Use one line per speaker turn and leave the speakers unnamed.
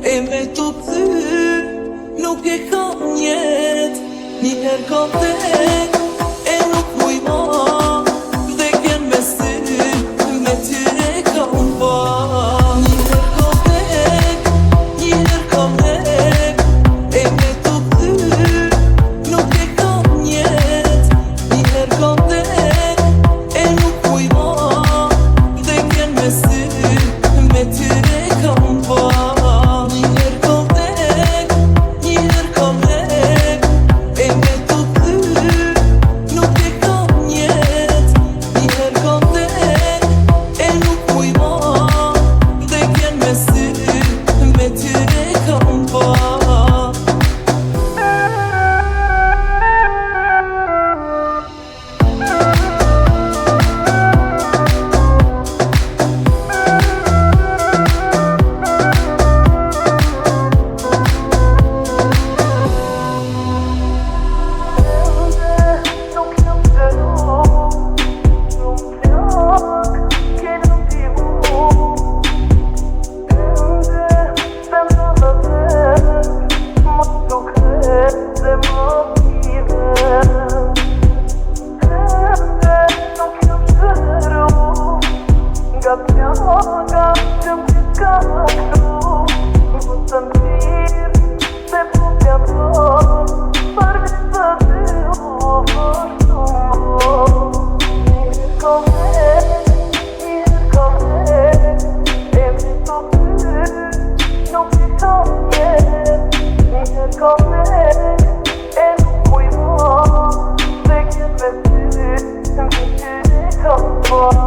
E me të thy, nuk e kam jet. Njëherë kam tek, e nuk muj ma. Vdekjen me sy, me ty e kam pa. Njëherë kam tek, njëherë kam tek. E me të thy, nuk e kam jet. Njëherë kam tek, e nuk muj ma. Vdekjen me sy, me ty e kam pa.
Oh